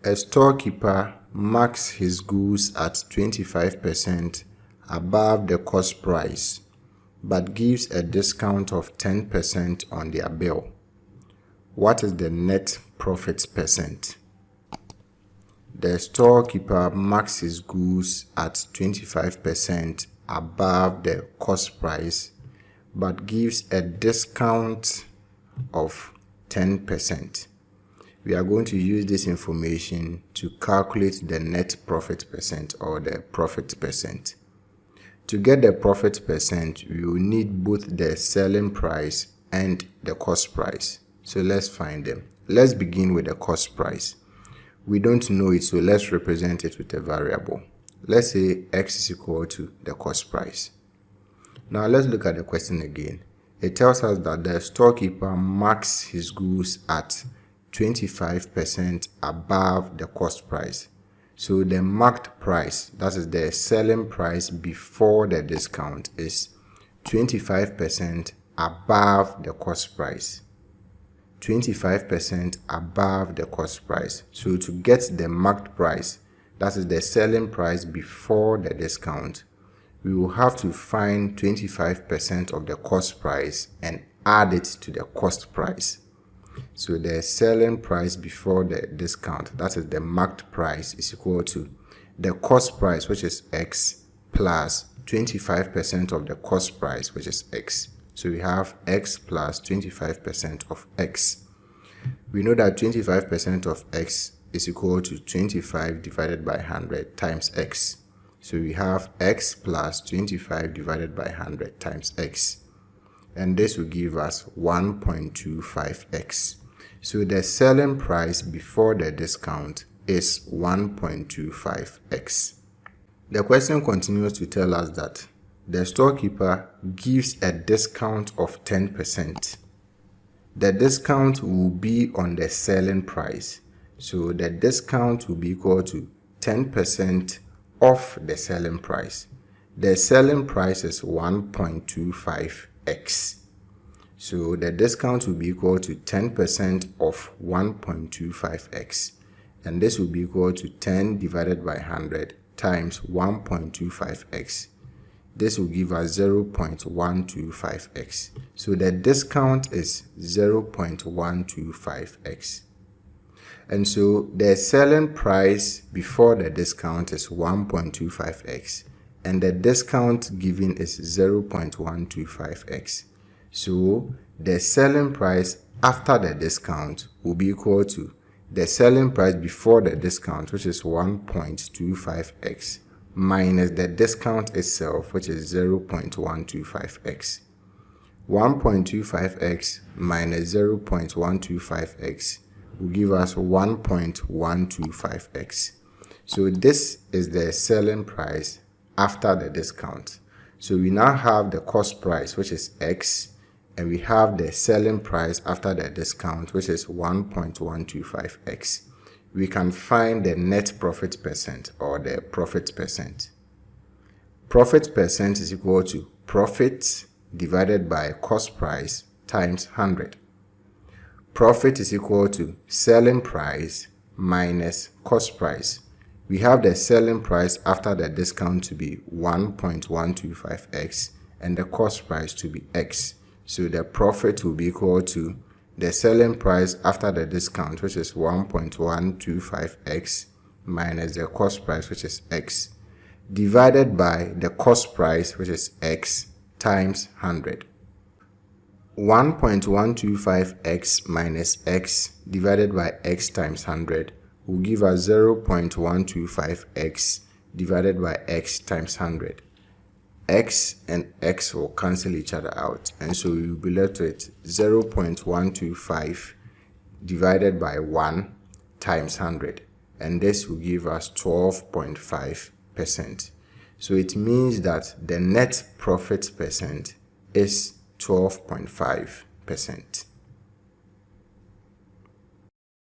A storekeeper marks his goods at 25% above the cost price, but gives a discount of 10% on their bill. What is the net profit percent? The storekeeper marks his goods at 25% above the cost price, but gives a discount of 10%. We are going to use this information to calculate the net profit percent or the profit percent. To get the profit percent, we will need both the selling price and the cost price. So let's find them. Let's begin with the cost price. We don't know it, so let's represent it with a variable. Let's say x is equal to the cost price. Now let's look at the question again. It tells us that the storekeeper marks his goods at 25% above the cost price. So the marked price, that is the selling price before the discount, is 25% above the cost price. 25% above the cost price. So to get the marked price, that is the selling price before the discount, we will have to find 25% of the cost price and add it to the cost price. So the selling price before the discount, that is the marked price, is equal to the cost price, which is x, plus 25% of the cost price, which is x. So we have x plus 25% of x. We know that 25% of x is equal to 25 divided by 100 times x. So we have x plus 25 divided by 100 times x. And this will give us 1.25x. So the selling price before the discount is 1.25x. The question continues to tell us that the storekeeper gives a discount of 10%. The discount will be on the selling price. So the discount will be equal to 10% of the selling price. The selling price is 1.25x. So the discount will be equal to 10% of 1.25x. And this will be equal to 10 divided by 100 times 1.25x. This will give us 0.125x. So the discount is 0.125x. And so the selling price before the discount is 1.25x. And the discount given is 0.125x. So the selling price after the discount will be equal to the selling price before the discount, which is 1.25x, minus the discount itself, which is 0.125x. 1.25x minus 0.125x will give us 1.125x. So this is the selling price after the discount. So we now have the cost price, which is x, and we have the selling price after the discount, which is 1.125x. We can find the net profit percent or the profit percent. Profit percent is equal to profit divided by cost price times 100. Profit is equal to selling price minus cost price. We have the selling price after the discount to be 1.125x and the cost price to be x. So the profit will be equal to the selling price after the discount, which is 1.125x, minus the cost price, which is x, divided by the cost price, which is x, times 100. 1.125x minus x divided by x times 100 will give us 0.125x divided by x times 100. X and x will cancel each other out, and so we will be left with 0.125 divided by 1 times 100, and this will give us 12.5%. So it means that the net profit percent is 12.5%.